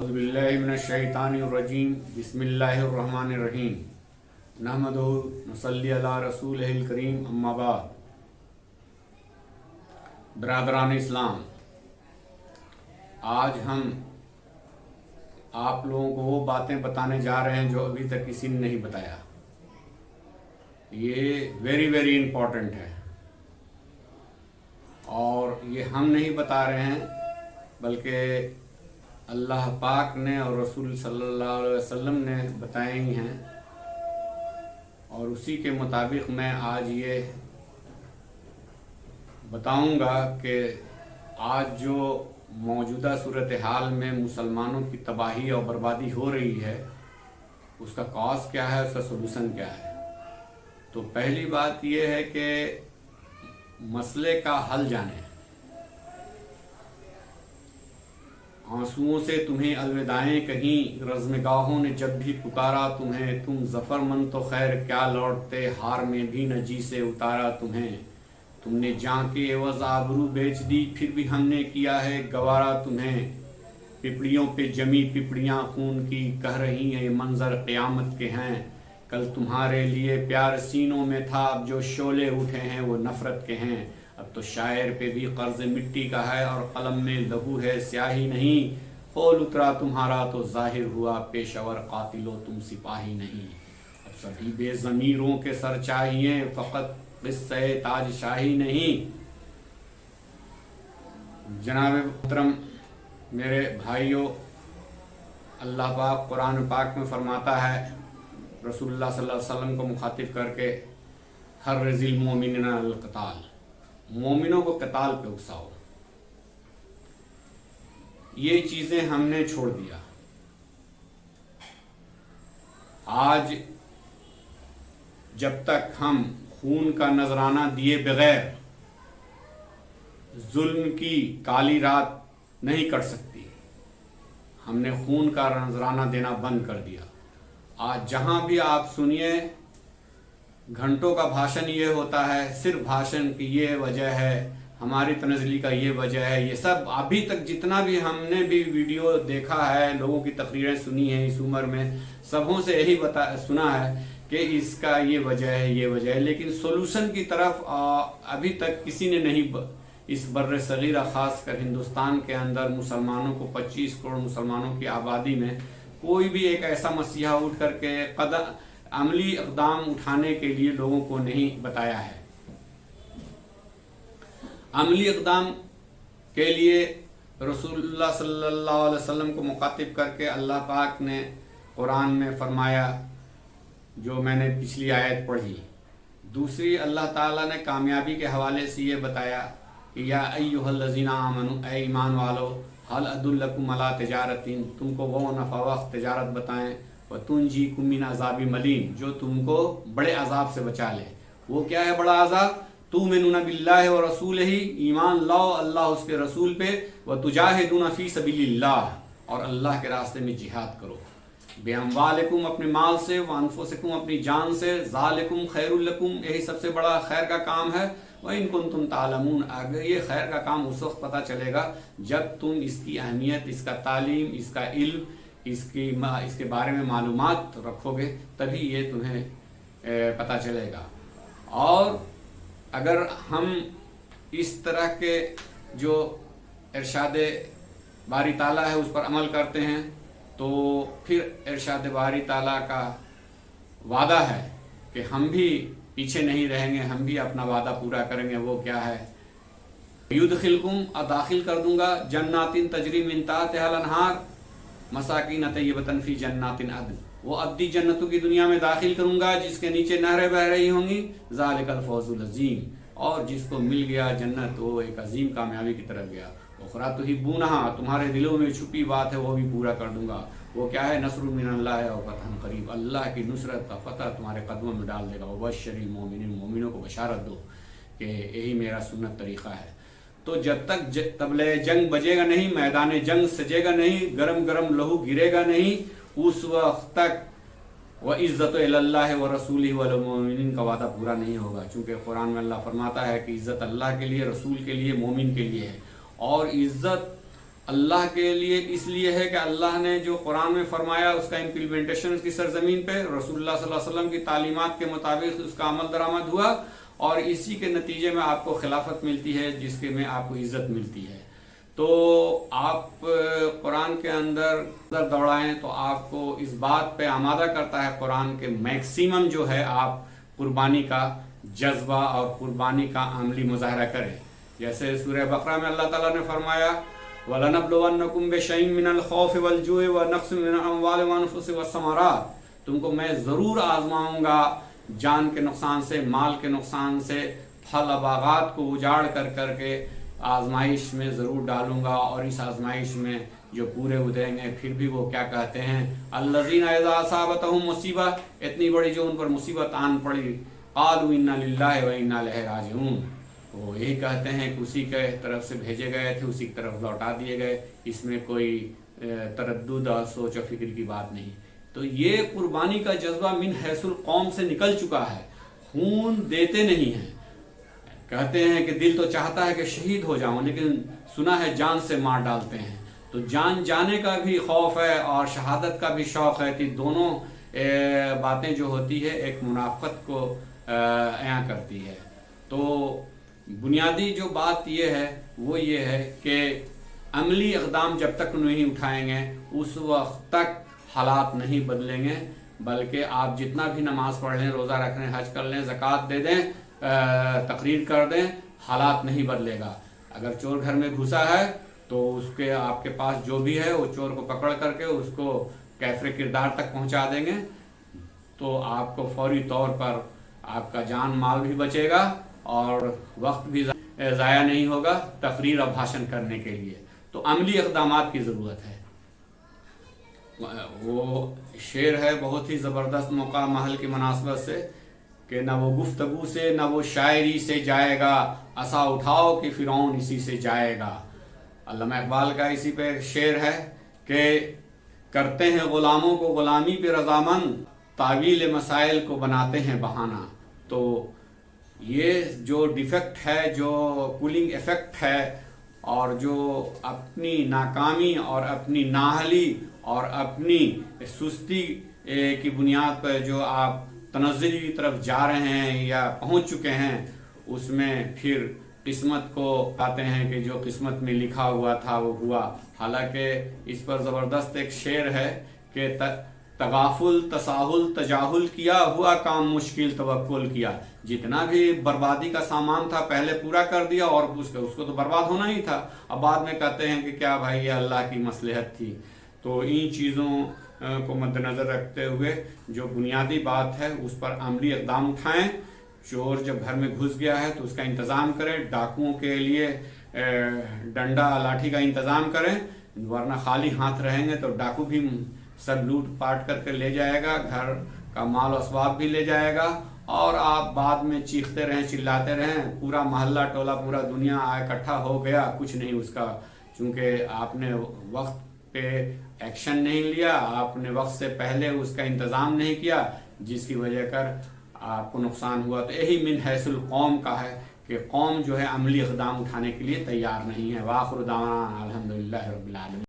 अऊज़ु बिल्लाहि मिनश्शैतानिर्रजीम बिस्मिल्लाहिर्रहमानिर्रहीम नहमदुहु नसल्ली अला रसूलिहिल करीम अम्मा बाद। बरादरान इस्लाम, आज हम आप लोगों को वो बातें बताने जा रहे हैं जो अभी तक किसी ने नहीं बताया। ये वेरी वेरी इम्पोर्टेंट है और ये हम नहीं बता रहे हैं बल्कि अल्लाह पाक ने और रसूल सल्लल्लाहु अलैहि वसल्लम ने बताए ही हैं और उसी के मुताबिक मैं आज ये बताऊंगा कि आज जो मौजूदा सूरत हाल में मुसलमानों की तबाही और बर्बादी हो रही है उसका कॉज क्या है, उसका सोल्यूशन क्या है। तो पहली बात ये है कि मसले का हल जाने। आंसुओं से तुम्हें अलविदाएं कहीं, रज़्मगाहों ने जब भी पुकारा तुम्हें, तुम ज़फ़रमंद तो खैर क्या लौटते, हार में भी न जी से उतारा तुम्हें। तुमने जां के एवज़ आबरू बेच दी, फिर भी हमने किया है गवारा तुम्हें। पिपड़ियों पे जमी पिपड़ियाँ खून की, कह रही हैं ये मंजर क़यामत के हैं। कल तुम्हारे लिए प्यार सीनों में था, अब जो शोले उठे हैं वो नफ़रत के हैं। अब तो शायर पे भी कर्ज मिट्टी का है और कलम में लहू है स्याही नहीं। खोल उतरा तुम्हारा तो जाहिर हुआ, पेशवर कातिलो तुम सिपाही नहीं। अब सभी बेज़मीरों के सर चाहिए, फ़कत क़िस्से ताज शाही नहीं। जनाब मोहतरम मेरे भाइयों, अल्लाह पाक कुरान पाक में फरमाता है रसूलुल्लाह सल्लल्लाहु अलैहि वसल्लम को मुखातिब करके, हर रज़िल मोमिनिना अल क़ताल, मोमिनों को कताल पे उकसाओ। ये चीजें हमने छोड़ दिया। आज जब तक हम खून का नजराना दिए बगैर जुल्म की काली रात नहीं कट सकती, हमने खून का नजराना देना बंद कर दिया। आज जहां भी आप सुनिए घंटों का भाषण ये होता है, सिर्फ भाषण की ये वजह है, हमारी तनज़ली का ये वजह है। ये सब अभी तक जितना भी हमने भी वीडियो देखा है, लोगों की तकरीरें सुनी हैं इस उम्र में, सबों से यही सुना है कि इसका ये वजह है, ये वजह है। लेकिन सोल्यूशन की तरफ अभी तक किसी ने नहीं, इस बर्र सगीरा खास कर हिंदुस्तान के अंदर मुसलमानों को 25 करोड़ मुसलमानों की आबादी में कोई भी एक ऐसा मसीहा उठ करके अमली इक़दाम उठाने के लिए लोगों को नहीं बताया है। अमली इक़दाम के लिए रसूलुल्लाह सल्लल्लाहु अलैहि वसल्लम को मुखातिब करके अल्लाह पाक ने कुरान में फरमाया, जो मैंने पिछली आयत पढ़ी। दूसरी अल्लाह ताला ने कामयाबी के हवाले से ये बताया कि या अय्युहल्लज़ीना आमनू, ऐ ईमान वालो, हल अदुल्लकुम अला तिजारतिन, तुमको वो नफ़ावख्त तिजारत बताएं, व तुंजीकुम मिन अज़ाबि मलीम, जो तुमको बड़े अजाब से बचा ले। वो क्या है बड़ा अजाब? तुमिनुना बिल्लाहि व रसूलिही, ईमान लाओ अल्लाह उसके रसूल पे, व तुजाहिदूना फी सबीलिल्लाह, और अल्लाह के रास्ते में जिहाद करो। बेअमवालिकुम, अपने माल से, व अनफुसिकुम, अपनी जान से, ज़ालिकुम खैरुल लकुम, यही सबसे बड़ा खैर का काम है। व इन कुंतुम तालमून, अगर ये खैर का काम उस वक्त पता चलेगा जब तुम इसकी अहमियत, इसका तालीम, इसका इल्म, इसके बारे में मालूमात रखोगे, तभी ये तुम्हें पता चलेगा। और अगर हम इस तरह के जो इरशाद बारी ताला है उस पर अमल करते हैं तो फिर इरशाद बारी ताला का वादा है कि हम भी पीछे नहीं रहेंगे, हम भी अपना वादा पूरा करेंगे। वो क्या है? युदखिलकुम, दाखिल कर दूंगा, जन्नातिन तजरी मिन तहतिहल अनहार, मसाकिन तय्यबतन फी जन्नातिन अदन, वो अब्दी जन्नतों की दुनिया में दाखिल करूंगा जिसके नीचे नहरें बह रही होंगी। ज़ालिकल फौज़ुल अज़ीम, और जिसको मिल गया जन्नत वो एक अजीम कामयाबी की तरफ गया। उखरा तुहिब्बूनहा, तुम्हारे दिलों में छुपी बात है वो भी पूरा कर दूंगा। वो क्या है? नस्रुम मिनल्लाहि व फतहुन करीब, अल्लाह की नुसरत का फतह तुम्हारे कदमों में डाल देगा। वबश्शिरिल मोमिनीन, मोमिनों को बशारत दो कि यही मेरा सुन्नत तरीक़ा है। तो जब तक तबले जंग बजेगा नहीं, मैदान जंग सजेगा नहीं, गरम गरम लहू गिरेगा नहीं, उस वक्त तक व इज़्ज़त इल्लल्लाहि व रसूलिही वल मोमिनीन का वादा पूरा नहीं होगा। चूँकि कुरान में अल्लाह फरमाता है कि इज़्ज़त अल्लाह के लिए, रसूल के लिए, मोमिन के लिए है। और इज़्ज़त اللہ کے لیے اس لیے ہے کہ اللہ نے جو قرآن میں فرمایا اس کا امپلیمنٹیشن اس کی سرزمین پہ رسول اللہ صلی اللہ علیہ وسلم کی تعلیمات کے مطابق اس کا عمل درآمد ہوا، اور اسی کے نتیجے میں آپ کو خلافت ملتی ہے جس کے میں آپ کو عزت ملتی ہے۔ تو آپ قرآن کے اندر دوڑائیں تو آپ کو اس بات پہ آمادہ کرتا ہے قرآن کے میکسیمم جو ہے آپ قربانی کا جذبہ اور قربانی کا عملی مظاہرہ کریں۔ جیسے سورہ بقرہ میں اللہ تعالیٰ نے فرمایا وَلَنَبْلُوَنَّكُمْ بِشَيْءٍ مِّنَ الْخَوْفِ وَالْجُوعِ وَنَقْصٍ مِّنَ الْأَمْوَالِ وَالْأَنفُسِ وَالثَّمَرَاتِ، تم کو میں ضرور آزماؤں گا جان کے نقصان سے، مال کے نقصان سے، پھل باغات کو اجاڑ کر کے آزمائش میں ضرور ڈالوں گا، اور اس آزمائش میں جو پورے اتریں گے پھر بھی وہ کیا کہتے ہیں الذین اذا اصابتہم مصیبہ، اتنی بڑی جو ان پر مصیبت آن پڑی قالوا انا للہ و انا الیہ راجعون، وہ یہی کہتے ہیں کہ اسی کے طرف سے بھیجے گئے تھے، اسی کی طرف لوٹا دیے گئے، اس میں کوئی تردد اور سوچ و فکر کی بات نہیں۔ تو یہ قربانی کا جذبہ من حیث القوم سے نکل چکا ہے، خون دیتے نہیں ہیں، کہتے ہیں کہ دل تو چاہتا ہے کہ شہید ہو جاؤں لیکن سنا ہے جان سے مار ڈالتے ہیں، تو جان جانے کا بھی خوف ہے اور شہادت کا بھی شوق ہے، کہ دونوں باتیں جو ہوتی ہے ایک منافقت کو عیاں کرتی ہے۔ تو بنیادی جو بات یہ ہے وہ یہ ہے کہ عملی اقدام جب تک نہیں اٹھائیں گے اس وقت تک حالات نہیں بدلیں گے، بلکہ آپ جتنا بھی نماز پڑھ لیں، روزہ رکھ لیں، حج کر لیں، زکوٰۃ دے دیں، تقریر کر دیں، حالات نہیں بدلے گا۔ اگر چور گھر میں گھسا ہے تو اس کے آپ کے پاس جو بھی ہے وہ چور کو پکڑ کر کے اس کو کیفر کردار تک پہنچا دیں گے، تو آپ کو فوری طور پر آپ کا جان مال بھی بچے گا اور وقت بھی ضائع نہیں ہوگا تقریر اور بھاشن کرنے کے لیے۔ تو عملی اقدامات کی ضرورت ہے۔ وہ شعر ہے بہت ہی زبردست موقع محل کی مناسبت سے کہ نہ وہ گفتگو سے نہ وہ شاعری سے جائے گا، عصا اٹھاؤ کہ فرعون اسی سے جائے گا۔ علامہ اقبال کا اسی پہ شعر ہے کہ کرتے ہیں غلاموں کو غلامی پہ رضامند، تعویل مسائل کو بناتے ہیں بہانہ۔ تو یہ جو ڈیفیکٹ ہے، جو کولنگ ایفیکٹ ہے، اور جو اپنی ناکامی اور اپنی نااہلی اور اپنی سستی کی بنیاد پر جو آپ تنزلی کی طرف جا رہے ہیں یا پہنچ چکے ہیں، اس میں پھر قسمت کو کہتے ہیں کہ جو قسمت میں لکھا ہوا تھا وہ ہوا۔ حالانکہ اس پر زبردست ایک شعر ہے کہ تغافل، تساہل، تجاہل کیا، ہوا کام مشکل توکل کیا، جتنا بھی بربادی کا سامان تھا پہلے پورا کر دیا، اور اس کو تو برباد ہونا ہی تھا، اب بعد میں کہتے ہیں کہ کیا بھائی یہ اللہ کی مصلحت تھی۔ تو ان چیزوں کو مد نظر رکھتے ہوئے جو بنیادی بات ہے اس پر عملی اقدام اٹھائیں۔ چور جب گھر میں گھس گیا ہے تو اس کا انتظام کریں، ڈاکوؤں کے لیے ڈنڈا لاٹھی کا انتظام کریں، ورنہ خالی ہاتھ رہیں گے تو ڈاکو بھی سب لوٹ پاٹ کر کے لے جائے گا، گھر کا مال و اسباب بھی لے جائے گا، اور آپ بعد میں چیختے رہیں، چلاتے رہیں، پورا محلہ ٹولہ پورا دنیا اکٹھا ہو گیا، کچھ نہیں اس کا، چونکہ آپ نے وقت پہ ایکشن نہیں لیا، آپ نے وقت سے پہلے اس کا انتظام نہیں کیا، جس کی وجہ کر آپ کو نقصان ہوا۔ تو یہی من حیث القوم کا ہے کہ قوم جو ہے عملی اقدام اٹھانے کے لیے تیار نہیں ہے۔ وآخر دعوانا الحمدللہ رب العالمین۔